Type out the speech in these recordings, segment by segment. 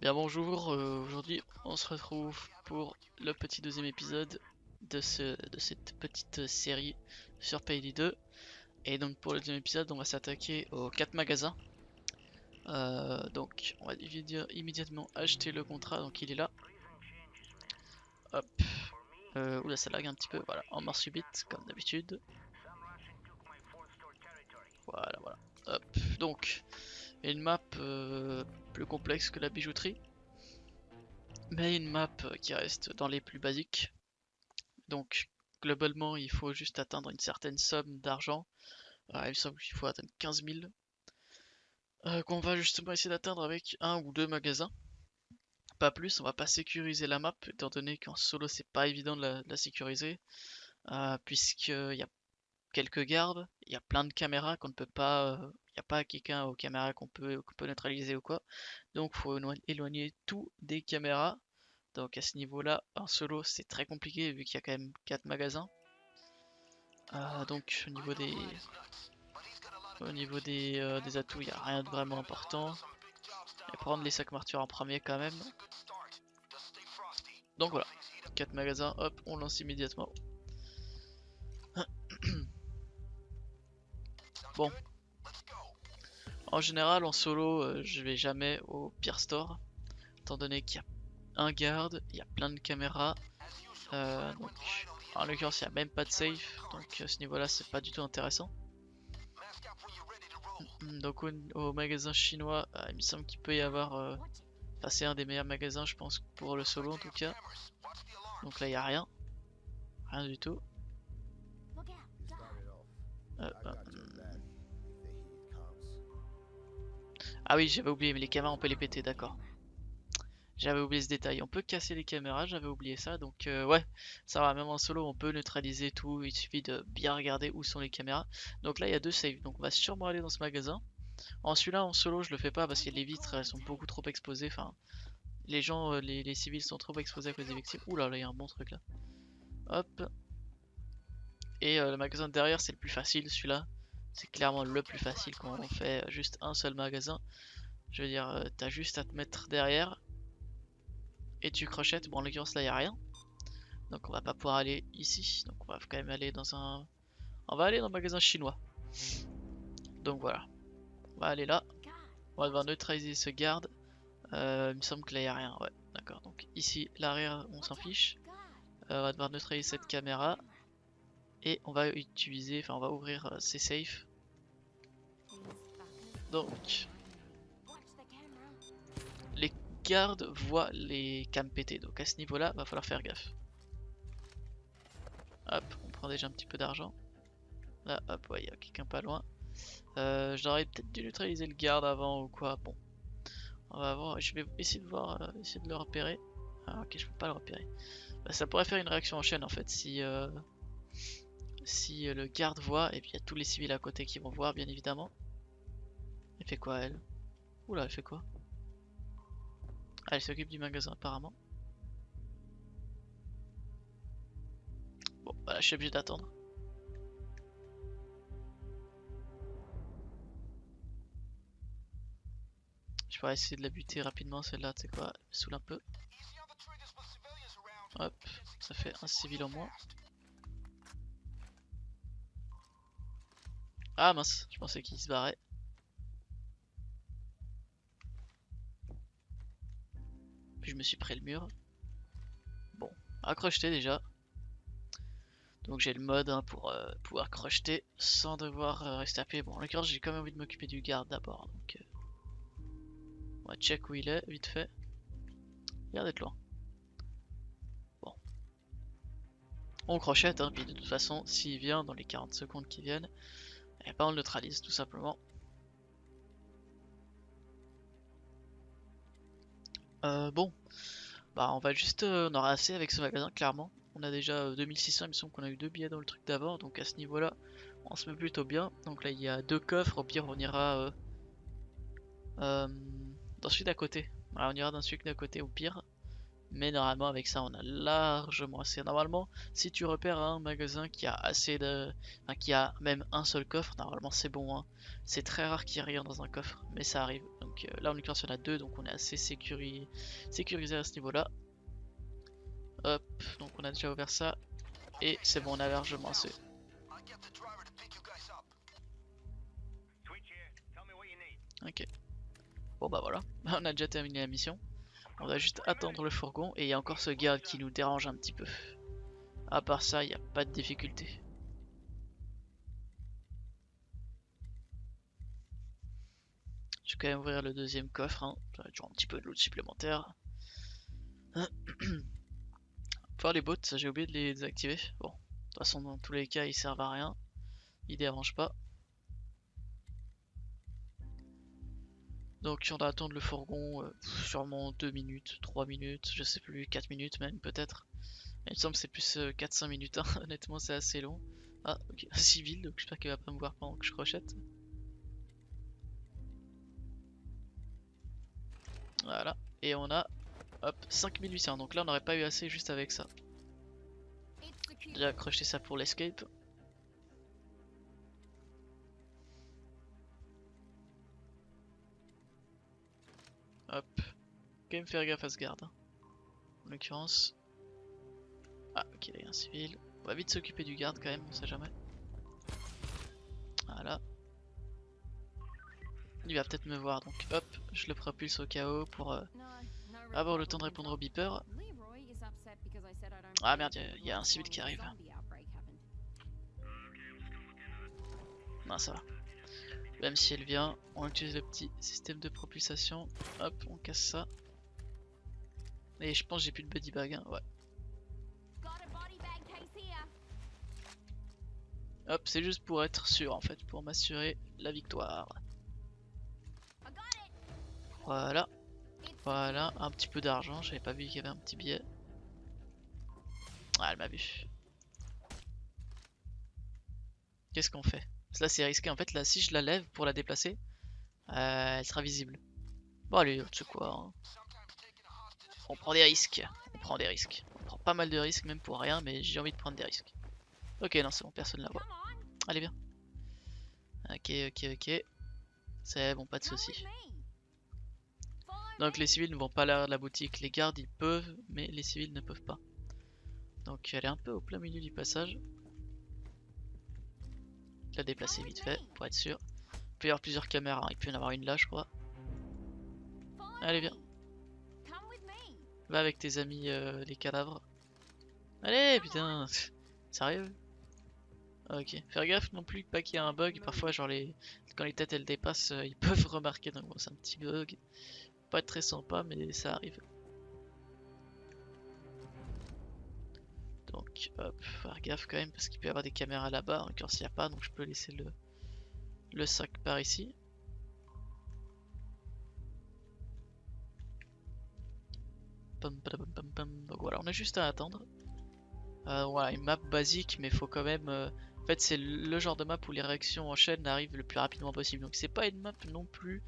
Bien bonjour, aujourd'hui on se retrouve pour le petit deuxième épisode de cette petite série sur Payday 2. Et donc pour le deuxième épisode on va s'attaquer aux 4 magasins. Donc on va immédiatement acheter le contrat, donc il est là. Hop, oula ça lag un petit peu, voilà, en mort subite comme d'habitude. Voilà, voilà. Hop, donc une map plus complexe que la bijouterie. Mais une map qui reste dans les plus basiques. Donc globalement il faut juste atteindre une certaine somme d'argent. Il me semble qu'il faut atteindre 15 000. Qu'on va justement essayer d'atteindre avec un ou deux magasins. Pas plus, on va pas sécuriser la map, étant donné qu'en solo c'est pas évident de la sécuriser. Puisqu'il y a quelques gardes, il y a plein de caméras qu'on ne peut pas. Il n'y a pas quelqu'un aux caméras qu'on peut neutraliser ou quoi. Donc faut éloigner tout des caméras. Donc à ce niveau-là, en solo c'est très compliqué vu qu'il y a quand même 4 magasins. Donc des atouts, il n'y a rien de vraiment important. Et prendre les sacs martyrs en premier quand même. Donc voilà, 4 magasins, hop, on lance immédiatement. Bon, en général en solo, je vais jamais au pire store, étant donné qu'il y a un garde, il y a plein de caméras. Donc en l'occurrence il n'y a même pas de safe, donc à ce niveau-là c'est pas du tout intéressant. Donc au magasin chinois, il me semble qu'il peut y avoir. Enfin, c'est un des meilleurs magasins, je pense, pour le solo en tout cas. Donc là, il n'y a rien. Rien du tout. Ah oui, j'avais oublié, mais les caméras, on peut les péter, d'accord. J'avais oublié ce détail. On peut casser les caméras, j'avais oublié ça. Donc ouais, ça va, même en solo, on peut neutraliser tout. Il suffit de bien regarder où sont les caméras. Donc là, il y a deux saves. Donc on va sûrement aller dans ce magasin. En celui-là, en solo, je le fais pas parce que les vitres, elles sont beaucoup trop exposées. Enfin, les gens, les civils sont trop exposés à cause des victimes. Ouh là, là, il y a un bon truc là. Hop. Et le magasin de derrière, c'est le plus facile, celui-là. C'est clairement le plus facile quand on fait juste un seul magasin. Je veux dire, t'as juste à te mettre derrière et tu crochettes. Bon, en l'occurrence, là, il n'y a rien. Donc, on va pas pouvoir aller ici. Donc, on va quand même aller dans un. On va aller dans le magasin chinois. Donc, voilà. On va aller là. On va devoir neutraliser ce garde. Il me semble que là, il n'y a rien. Ouais, d'accord. Donc, ici, l'arrière, on s'en fiche. On va devoir neutraliser cette caméra. Et on va utiliser. Enfin, on va ouvrir ces safes. Donc, les gardes voient les cams péter, donc à ce niveau là va falloir faire gaffe. Hop, on prend déjà un petit peu d'argent. Là, hop, ouais, il y a quelqu'un pas loin. J'aurais peut-être dû neutraliser le garde avant ou quoi. Bon, on va voir. Je vais essayer de voir, essayer de le repérer. Ah, ok, je peux pas le repérer. Bah, ça pourrait faire une réaction en chaîne en fait si le garde voit, et puis il y a tous les civils à côté qui vont voir, bien évidemment. Elle fait quoi elle? Oula, elle fait quoi? Ah, elle s'occupe du magasin apparemment. Bon, bah, je suis obligé d'attendre. Je pourrais essayer de la buter rapidement celle-là, tu sais quoi, elle me saoule un peu. Hop, ça fait un civil en moins. Ah mince, je pensais qu'il se barrait. Puis je me suis pris le mur. Bon, à crocheter déjà. Donc j'ai le mode hein, pour pouvoir crocheter sans devoir rester appuyé. Bon, en l'occurrence, j'ai quand même envie de m'occuper du garde d'abord. Donc on va check où il est, vite fait. Il a l'air d'être loin. Bon, on crochette, hein, puis de toute façon, s'il vient dans les 40 secondes qui viennent, eh ben on le neutralise tout simplement. Bon, bah on va juste, on aura assez avec ce magasin clairement. On a déjà 2600, il me semble qu'on a eu deux billets dans le truc d'avant, donc à ce niveau là on se met plutôt bien. Donc là il y a deux coffres, au pire on ira euh, dans celui d'à côté. Voilà, on ira dans celui d'à côté au pire. Mais normalement avec ça on a largement assez. Normalement si tu repères un magasin qui a assez de. Enfin, qui a même un seul coffre, normalement c'est bon hein. C'est très rare qu'il y ait rien dans un coffre, mais ça arrive. Donc Donc là en l'occurrence il y en a deux, donc on est assez sécurisé à ce niveau là. Hop, donc on a déjà ouvert ça. Et c'est bon, on a largement assez. Ok. Bon bah voilà, on a déjà terminé la mission. On va juste attendre le fourgon et il y a encore ce garde qui nous dérange un petit peu. À part ça, il n'y a pas de difficulté. Je vais quand même ouvrir le deuxième coffre, hein. Ça va toujours un petit peu de loot supplémentaire. Pour les bots, j'ai oublié de les désactiver. Bon, de toute façon dans tous les cas ils servent à rien. Ils dérangent pas. Donc on va attendre le fourgon sûrement 2 minutes, 3 minutes, je sais plus, 4 minutes même peut-être. Il me semble que c'est plus 4-5 minutes, hein. Honnêtement c'est assez long. Ah ok, un civil, donc j'espère qu'il va pas me voir pendant que je crochette. Voilà, et on a hop 5800, donc là on n'aurait pas eu assez juste avec ça. J'ai déjà accroché ça pour l'escape. Hop, quand même faire gaffe à ce garde, hein. En l'occurrence. Ah ok, il y a un civil. On va vite s'occuper du garde quand même, on sait jamais. Voilà. Il va peut-être me voir, donc hop, je le propulse au chaos pour avoir le temps de répondre au beeper. Ah merde, il y a un civil qui arrive. Non, ça va. Même si elle vient, on utilise le petit système de propulsation. Hop, on casse ça. Et je pense que j'ai plus de buddy bag, hein. Ouais. Hop, c'est juste pour être sûr en fait, pour m'assurer la victoire. Voilà. Voilà, un petit peu d'argent, j'avais pas vu qu'il y avait un petit billet. Ah, elle m'a vu. Qu'est-ce qu'on fait? Là c'est risqué en fait, là si je la lève pour la déplacer, elle sera visible. Bon allez, tu sais quoi, hein. On prend des risques, on prend des risques. On prend pas mal de risques même pour rien, mais j'ai envie de prendre des risques. Ok, non c'est bon, personne la voit. Allez bien. Ok, ok, ok. C'est bon, pas de soucis. Donc les civils ne vont pas à l'arrière de la boutique, les gardes ils peuvent, mais les civils ne peuvent pas. Donc elle est un peu au plein milieu du passage. La déplacer vite fait, pour être sûr. Il peut y avoir plusieurs caméras, hein. Il peut y en avoir une là je crois. Allez viens. Va avec tes amis les cadavres. Allez putain. Sérieux? Ok, faire gaffe non plus pas qu'il y ait un bug, parfois genre quand les têtes elles dépassent ils peuvent remarquer, donc bon, c'est un petit bug. Pas très sympa mais ça arrive. Donc hop, faire gaffe quand même parce qu'il peut y avoir des caméras là-bas, encore s'il n'y a pas, donc je peux laisser le sac par ici. Pam, pam, pam, pam. Donc voilà, on a juste à attendre. Voilà, une map basique, mais faut quand même. En fait, c'est le genre de map où les réactions en chaîne arrivent le plus rapidement possible. Donc c'est pas une map non plus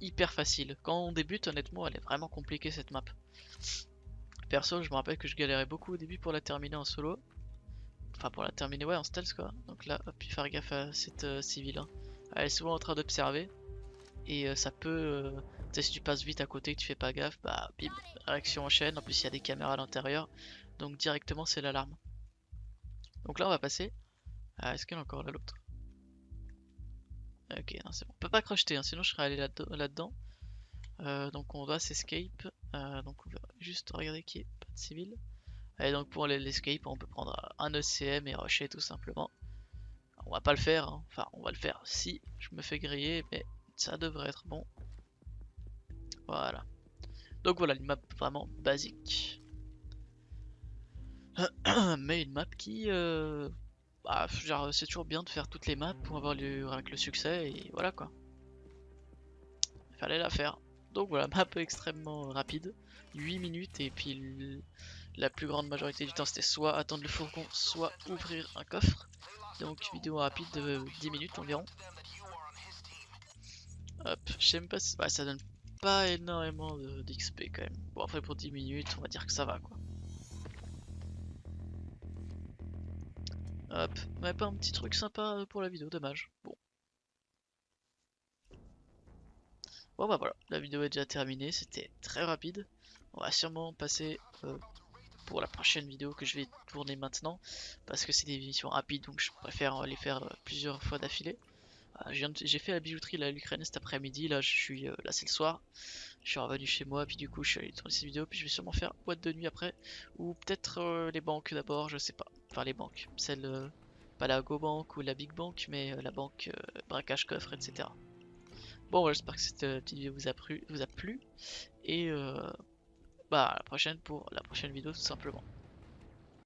hyper facile. Quand on débute, honnêtement, elle est vraiment compliquée cette map. Perso, je me rappelle que je galérais beaucoup au début pour la terminer en solo. Enfin, pour la terminer, ouais, en stealth quoi. Donc là, hop, puis faire gaffe à cette civile, hein. Elle est souvent en train d'observer. Et ça peut. Tu sais, si tu passes vite à côté, que tu fais pas gaffe, bah bim, réaction en chaîne. En plus, il y a des caméras à l'intérieur. Donc directement, c'est l'alarme. Donc là, on va passer. Ah, est-ce qu'il y en a encore là l'autre? Ok, non, c'est bon. On peut pas crocheter, hein, sinon je serais allé là-dedans. Donc on doit s'escape. Donc on va juste regarder qu'il n'y ait pas de civil. Et donc pour l'escape, on peut prendre un ECM et rusher tout simplement. On va pas le faire, hein. Enfin on va le faire si je me fais griller, mais ça devrait être bon. Voilà. Donc voilà, une map vraiment basique. Mais une map qui... bah, genre c'est toujours bien de faire toutes les maps pour avoir avec le succès et voilà quoi. Il fallait la faire. Donc voilà, map extrêmement rapide. 8 minutes et puis la plus grande majorité du temps c'était soit attendre le fourgon, soit ouvrir un coffre. Donc vidéo rapide de 10 minutes environ. Hop, je sais même pas si... Ouais, ça donne pas énormément d'XP quand même. Bon après pour 10 minutes on va dire que ça va quoi. Hop, ouais, pas un petit truc sympa pour la vidéo, dommage. Bon. Bon bah voilà, la vidéo est déjà terminée, c'était très rapide. On va sûrement passer pour la prochaine vidéo que je vais tourner maintenant, parce que c'est des émissions rapides, donc je préfère les faire plusieurs fois d'affilée. J'ai fait la bijouterie là, à l'Ukraine cet après-midi, là je suis là c'est le soir, je suis revenu chez moi, puis du coup je suis allé tourner cette vidéo, puis je vais sûrement faire boîte de nuit après, ou peut-être les banques d'abord, je sais pas. Enfin les banques, celle pas la GoBank ou la Big Bank, mais la banque braquage coffre, etc. Bon, voilà, j'espère que cette petite vidéo vous a plu, et bah à la prochaine pour la prochaine vidéo tout simplement.